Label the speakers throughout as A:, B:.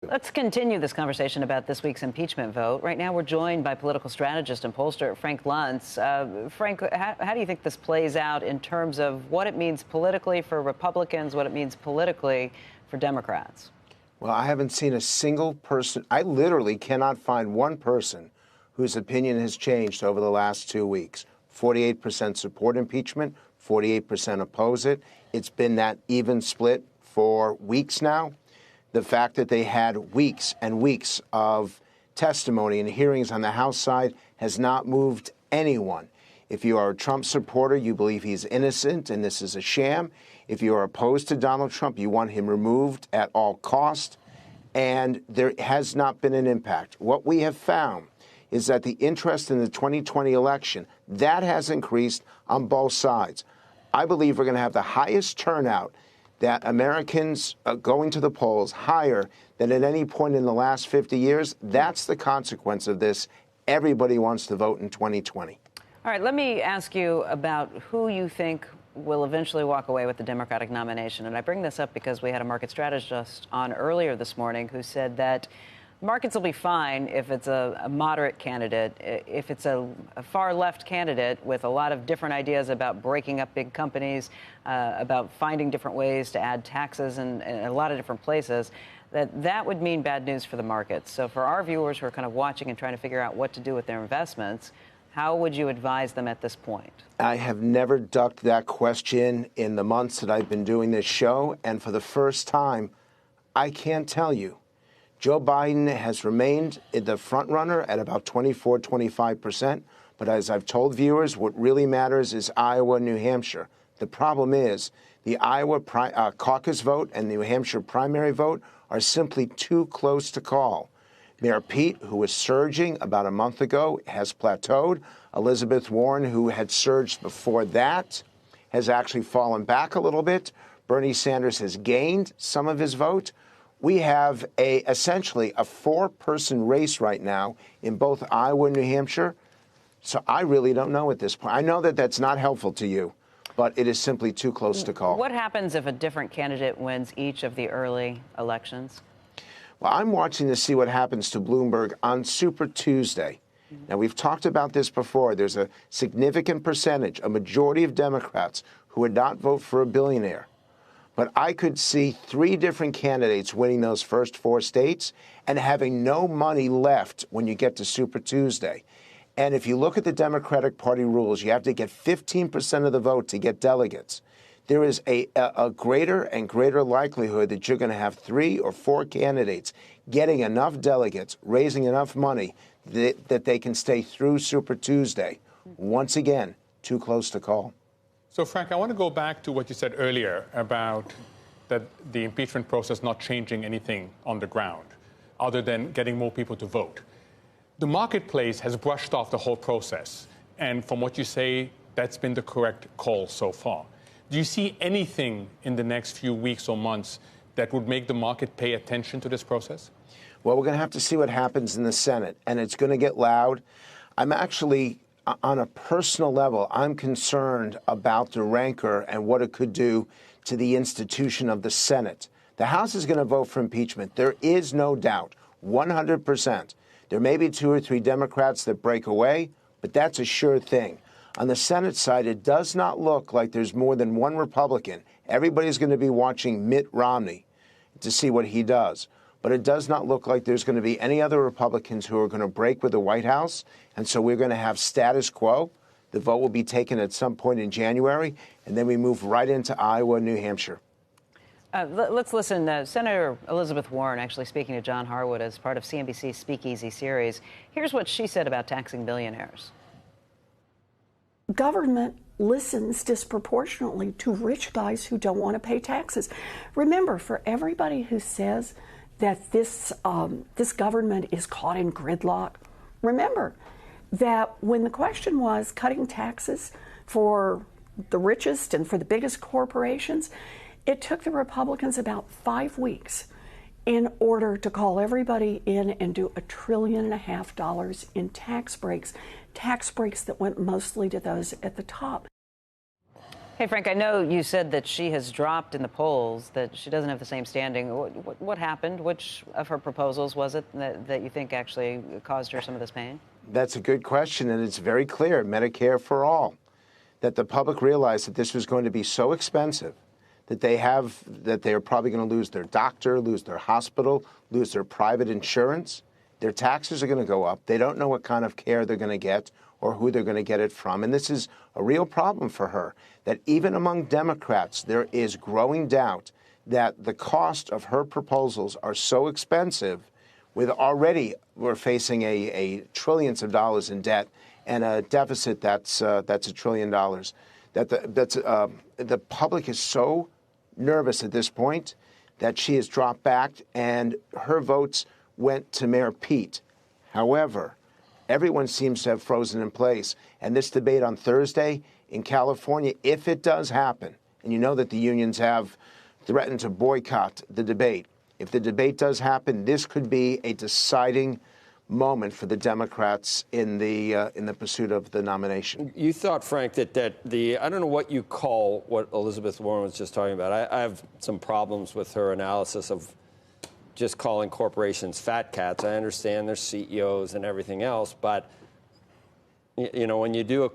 A: Let's continue this conversation about this week's impeachment vote. Right now, we're joined by political strategist and pollster Frank Luntz. Frank, how do you think this plays out in terms of what it means politically for Republicans, what it means politically for Democrats?
B: Well, I haven't seen a single person. I literally cannot find one person whose opinion has changed over the last 2 weeks. 48% support impeachment, 48% oppose it. It's been that even split for weeks now. The fact that they had weeks and weeks of testimony and hearings on the House side has not moved anyone. If you are a Trump supporter, you believe he's innocent and this is a sham. If you are opposed to Donald Trump, you want him removed at all cost. And there has not been an impact. What we have found is that the interest in the 2020 election, that has increased on both sides. I believe we're going to have the highest turnout that Americans going to the polls higher than at any point in the last 50 years. That's the consequence of this. Everybody wants to vote in 2020.
A: All right, let me ask you about who you think will eventually walk away with the Democratic nomination. And I bring this up because we had a market strategist on earlier this morning who said that markets will be fine if it's a moderate candidate. If it's a far left candidate with a lot of different ideas about breaking up big companies, about finding different ways to add taxes in a lot of different places, that would mean bad news for the markets. So for our viewers who are kind of watching and trying to figure out what to do with their investments, how would you advise them at this point?
B: I have never ducked that question in the months that I've been doing this show. And for the first time, I can't tell you. Joe Biden has remained the front runner at about 24, 25%. But as I've told viewers, what really matters is Iowa and New Hampshire. The problem is the Iowa caucus vote and the New Hampshire primary vote are simply too close to call. Mayor Pete, who was surging about a month ago, has plateaued. Elizabeth Warren, who had surged before that, has actually fallen back a little bit. Bernie Sanders has gained some of his vote. We have essentially a four-person race right now in both Iowa and New Hampshire. So I really don't know at this point. I know that that's not helpful to you, but it is simply too close to call.
A: What happens if a different candidate wins each of the early elections?
B: Well, I'm watching to see what happens to Bloomberg on Super Tuesday. Now, we've talked about this before. There's a significant percentage, a majority of Democrats who would not vote for a billionaire. But I could see three different candidates winning those first four states and having no money left when you get to Super Tuesday. And if you look at the Democratic Party rules, you have to get 15% of the vote to get delegates. There is a greater and greater likelihood that you're going to have three or four candidates getting enough delegates, raising enough money that they can stay through Super Tuesday. Once again, too close to call.
C: So, Frank, I want to go back to what you said earlier about the impeachment process not changing anything on the ground, other than getting more people to vote. The marketplace has brushed off the whole process. And from what you say, that's been the correct call so far. Do you see anything in the next few weeks or months that would make the market pay attention to this process?
B: Well, we're going to have to see what happens in the Senate, and it's going to get loud. I'm actually, on a personal level, I'm concerned about the rancor and what it could do to the institution of the Senate. The House is going to vote for impeachment. There is no doubt, 100%. There may be two or three Democrats that break away, but that's a sure thing. On the Senate side, it does not look like there's more than one Republican. Everybody's going to be watching Mitt Romney to see what he does. But it does not look like there's going to be any other Republicans who are going to break with the White House. And so we're going to have status quo. The vote will be taken at some point in January, and then we move right into Iowa and New Hampshire.
A: Let's listen. Senator Elizabeth Warren actually speaking to John Harwood as part of CNBC's Speakeasy series. Here's what she said about taxing billionaires.
D: Government listens disproportionately to rich guys who don't want to pay taxes. Remember, for everybody who says that this government is caught in gridlock, remember that when the question was cutting taxes for the richest and for the biggest corporations, it took the Republicans about 5 weeks in order to call everybody in and do $1.5 trillion in tax breaks that went mostly to those at the top.
A: Hey, Frank, I know you said that she has dropped in the polls, that she doesn't have the same standing. What happened? Which of her proposals was it that you think actually caused her some of this pain?
B: That's a good question, and it's very clear, Medicare for all, that the public realized that this was going to be so expensive that they are probably going to lose their doctor, lose their hospital, lose their private insurance. Their taxes are going to go up. They don't know what kind of care they're going to get or who they're going to get it from. And this is a real problem for her, that even among Democrats, there is growing doubt that the cost of her proposals are so expensive, with already we're facing a trillions of dollars in debt and a deficit that's $1 trillion, that the public is so nervous at this point that she has dropped back, and her votes went to Mayor Pete. However, everyone seems to have frozen in place. And this debate on Thursday in California, if it does happen, and you know that the unions have threatened to boycott the debate, if the debate does happen, this could be a deciding moment for the Democrats in the pursuit of the nomination.
E: You thought, Frank, that I don't know what you call what Elizabeth Warren was just talking about. I have some problems with her analysis of just calling corporations fat cats. I understand they're CEOs and everything else, but you know, when you do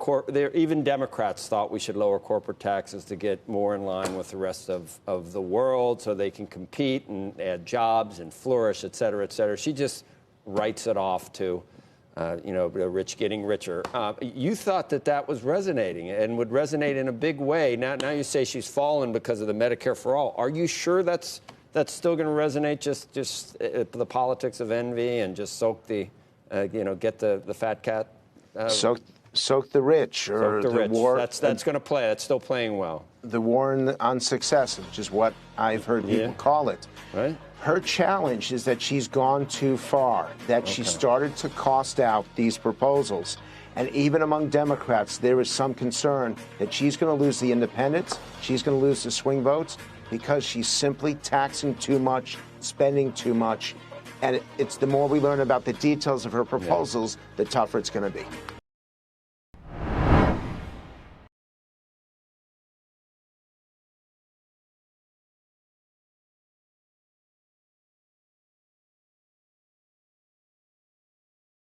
E: even Democrats thought we should lower corporate taxes to get more in line with the rest of the world so they can compete and add jobs and flourish, et cetera, et cetera. She just writes it off to, you know, the rich getting richer. You thought that was resonating and would resonate in a big way. Now you say she's fallen because of the Medicare for all. Are you sure that's still going to resonate? Just the politics of envy and just soak the, you know, get the fat cat.
B: Soak the rich, or
E: soak the rich.
B: War.
E: That's going to play. That's still playing well.
B: The war on success, which is what I've heard people call it.
E: Right.
B: Her challenge is that she's gone too far, that she started to cost out these proposals. And even among Democrats, there is some concern that she's going to lose the independents, she's going to lose the swing votes, because she's simply taxing too much, spending too much. And it's the more we learn about the details of her proposals, the tougher it's going to be.